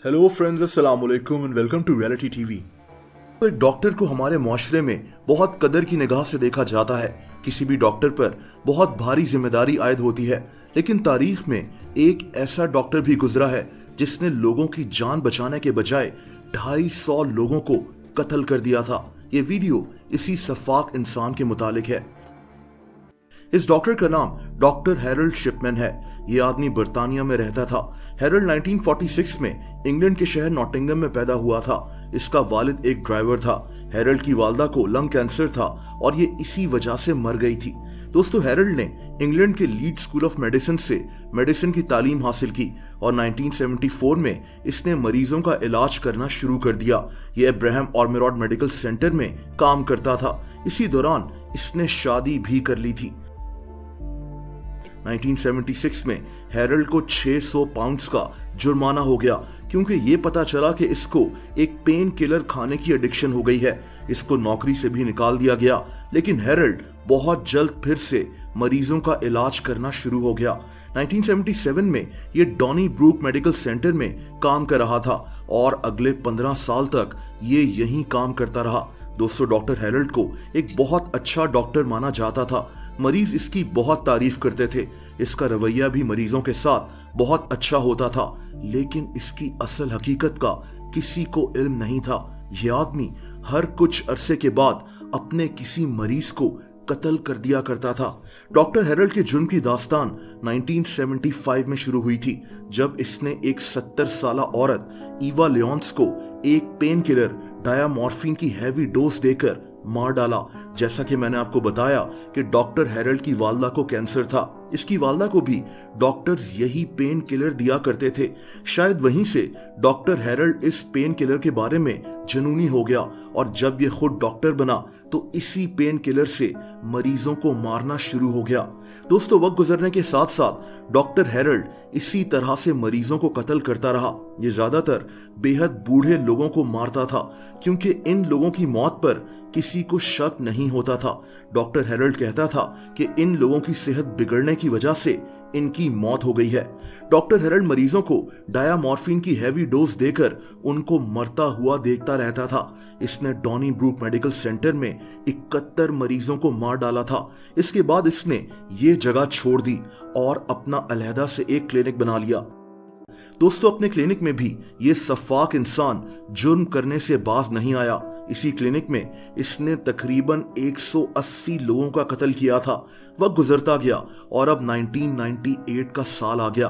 Hello friends, अस्सलाम वालेकुम and welcome to reality TV. तो एक डॉक्टर को हमारे माशरे में बहुत कदर की निगाह से देखा जाता है। किसी भी डॉक्टर पर बहुत भारी जिम्मेदारी आयद होती है, लेकिन तारीख में एक ऐसा डॉक्टर भी गुजरा है जिसने लोगों की जान बचाने के बजाय 250 लोगों को कत्ल कर दिया था। ये वीडियो इसी सफाक इंसान के मुतालिक है। इस डॉक्टर का नाम डॉक्टर हैरोल्ड शिपमैन है। ये आदमी बर्तानिया में रहता था। हैरोल्ड 1946 में इंग्लैंड के शहर नॉटिंघम में पैदा हुआ था। इसका वालिद एक ड्राइवर था। हैरोल्ड की वालदा को लंग कैंसर था और ये इसी वजह से मर गई थी। दोस्तों, हैरोल्ड ने इंग्लैंड के लीड्स स्कूल ऑफ मेडिसिन से मेडिसिन की तालीम हासिल की और 1974 में इसने मरीजों का इलाज करना शुरू कर दिया। ये अब्राहम ऑर्मेरॉड मेडिकल सेंटर में काम करता था। इसी दौरान इसने शादी भी कर ली थी। 1976 में हैरोल्ड को 600 पाउंड्स का जुर्माना हो गया क्योंकि ये पता चला कि इसको एक पेन किलर खाने की एडिक्शन हो गई है। इसको नौकरी से भी निकाल दिया गया, लेकिन हैरोल्ड बहुत जल्द फिर से मरीजों का इलाज करना शुरू हो गया। 1977 में ये डॉनी ब्रूक मेडिकल सेंटर में काम कर रहा था और अगले 15 साल तक ये यहीं काम करता रहा। दोस्तों, डॉक्टर हैरोल्ड को एक बहुत अच्छा डॉक्टर माना जाता था। मरीज इसकी बहुत तारीफ करते थे। इसका रवैया भी मरीजों के साथ बहुत अच्छा होता था, लेकिन इसकी असल हकीकत का किसी को इल्म नहीं था। यह आदमी हर कुछ अरसे के बाद अपने किसी मरीज को कत्ल कर दिया करता था। डॉक्टर हैरोल्ड के जुर्म की दास्तान 1975 में शुरू हुई थी, जब इसने एक 70 साला औरत ईवा लियोन्स को एक पेन किलर डायामॉर्फिन की हैवी डोज देकर मार डाला। जैसा कि मैंने आपको बताया कि डॉक्टर हैरोल्ड की वालदा को कैंसर था। इसकी वालदा को भी डॉक्टर्स यही पेन किलर दिया करते थे। शायद वहीं से डॉक्टर हैरोल्ड इस पेन किलर के बारे में जुनूनी हो गया और जब ये खुद डॉक्टर बना तो इसी पेन किलर से मरीजों को मारना शुरू हो गया। दोस्तों, वक्त गुजरने के साथ साथ डॉक्टर हैरोल्ड इसी तरह से मरीजों को कत्ल करता रहा। ये ज्यादातर बेहद बूढ़े लोगों को मारता था क्योंकि इन लोगों की मौत पर किसी को शक नहीं होता था। डॉक्टर हैरोल्ड कहता था कि इन लोगों की सेहत बिगड़ने की वजह से इनकी मौत हो गई है। डॉक्टर हैरोल्ड मरीजों को डायामॉर्फिन की हैवी डोज देकर उनको मरता हुआ देखता रहता था। इसने डॉनी ब्रूक मेडिकल सेंटर में 71 मरीजों को मार डाला था। इसके बाद इसने ये जगह छोड़ दी और अपना अलहदा से एक क्लिनिक बना लिया। दोस्तों, अपने क्लिनिक में भी ये सफाक इंसान जुर्म करने से बाज नहीं आया। इसी क्लिनिक में इसने तकरीबन 180 लोगों का कत्ल किया था। वक्त गुजरता गया और अब 1998 का साल आ गया।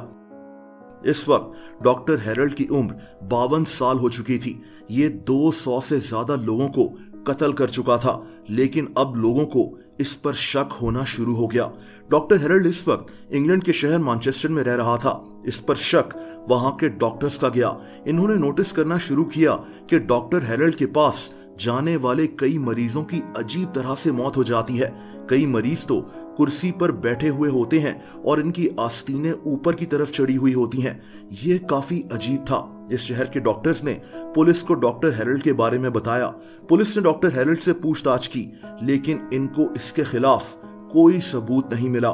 इस वक्त डॉक्टर हैरोल्ड की उम्र 52 साल हो चुकी थी। ये 200 से ज्यादा लोगों को कत्ल कर चुका था, लेकिन अब लोगों को इस पर शक होना शुरू हो गया। डॉक्टर हैरोल्ड इस वक्त इंग्लैंड के शहर मैनचेस्टर में रह रहा था। इस पर शक वहां के डॉक्टर्स का गया। इन्होंने नोटिस करना शुरू किया कि डॉक्टर हैरोल्ड के पास जाने वाले कई मरीजों की अजीब तरह से मौत हो जाती है। कई मरीज तो कुर्सी पर बैठे हुए होते हैं और इनकी आस्तीनें ऊपर की तरफ चढ़ी हुई होती हैं। ये काफी अजीब था। इस शहर के डॉक्टर्स ने पुलिस को डॉक्टर हैरोल्ड के बारे में बताया। पुलिस ने डॉक्टर हैरोल्ड से पूछताछ की, लेकिन इनको इसके खिलाफ कोई सबूत नहीं मिला।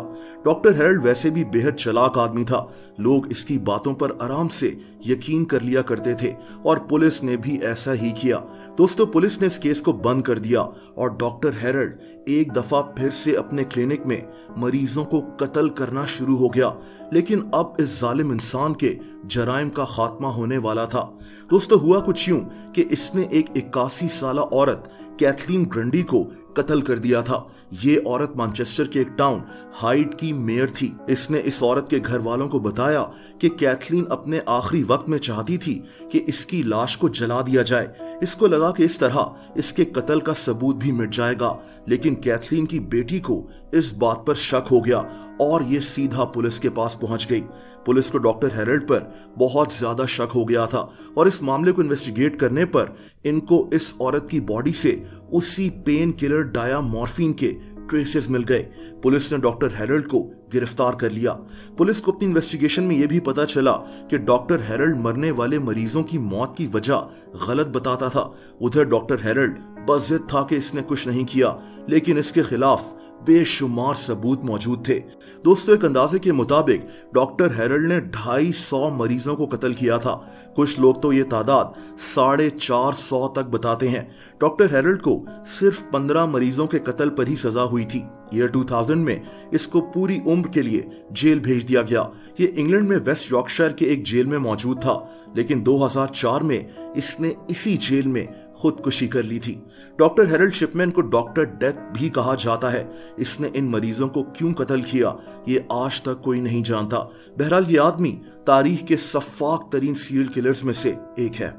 डॉक्टर हैरोल्ड वैसे भी बेहद चालाक आदमी था। लोग इसकी बातों पर आराम से यकीन कर लिया करते थे और पुलिस ने भी ऐसा ही किया। दोस्तों, पुलिस ने इस केस को बंद कर दिया और डॉक्टर हैरोल्ड एक दफा फिर से अपने क्लिनिक में मरीजों को कत्ल करना शुरू हो गया। लेकिन अब इस जालिम इंसान के जराइम का खात्मा होने वाला था। दोस्तों, हुआ कुछ यूं कि इसने एक 81 साला औरत कैथलीन ग्रंडी को कत्ल कर दिया था। ये औरत मैनचेस्टर के एक टाउन हाइड की मेयर थी। इसने इस औरत के घर वालों को बताया कि कैथलीन अपने आखिरी वक्त में चाहती थी कि इसकी लाश को जला दिया जाए। इसको लगा कि इस तरह इसके कत्ल का सबूत भी मिट जाएगा, लेकिन कैथलीन की बेटी को इस बात पर शक हो गया और ये सीधा पुलिस के पास पहुंच गई। पुलिस को डॉक्टर हैरोल्ड पर बहुत ज्यादा शक हो गया था और इस मामले को इन्वेस्टिगेट करने पर इनको इस औरत की बॉडी से उसी पेन किलर डायामॉर्फिन के ट्रेसेस मिल गए। पुलिस ने डॉक्टर हैरोल्ड को गिरफ्तार कर लिया। पुलिस को अपनी इन्वेस्टिगेशन में यह भी पता चला कि डॉक्टर हैरोल्ड मरने वाले मरीजों की मौत की वजह गलत बताता था। उधर डॉक्टर हैरोल्ड बस जिद था कि इसने कुछ नहीं किया, लेकिन इसके खिलाफ बेशुमार सबूत मौजूद थे। दोस्तों, एक अंदाजे के मुताबिक डॉक्टर हेरल्ड ने 250 मरीजों को कत्ल किया था। कुछ लोग तो ये तादाद 450 तक बताते हैं। डॉक्टर हेरल्ड को सिर्फ 15 मरीजों के कत्ल पर ही सजा हुई थी। ईयर 2000 में इसको पूरी उम्र के लिए जेल भेज दिया गया। ये इंग्लैंड में वेस्ट यॉर्कशायर के एक जेल में मौजूद था, लेकिन 2004 में इसने इसी जेल में खुदकुशी कर ली थी। डॉक्टर हेरल्ड शिपमैन को डॉक्टर डेथ भी कहा जाता है। इसने इन मरीजों को क्यों कत्ल किया, ये आज तक कोई नहीं जानता। बहरहाल ये आदमी तारीख के सफाक तरीन सीरियल किलर्स में से एक है।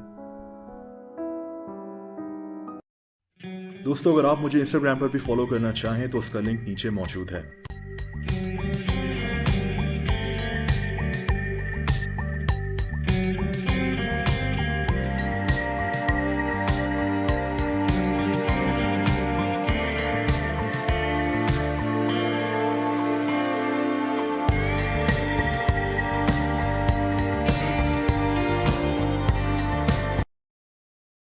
दोस्तों, अगर आप मुझे इंस्टाग्राम पर भी फॉलो करना चाहें तो उसका लिंक नीचे मौजूद है।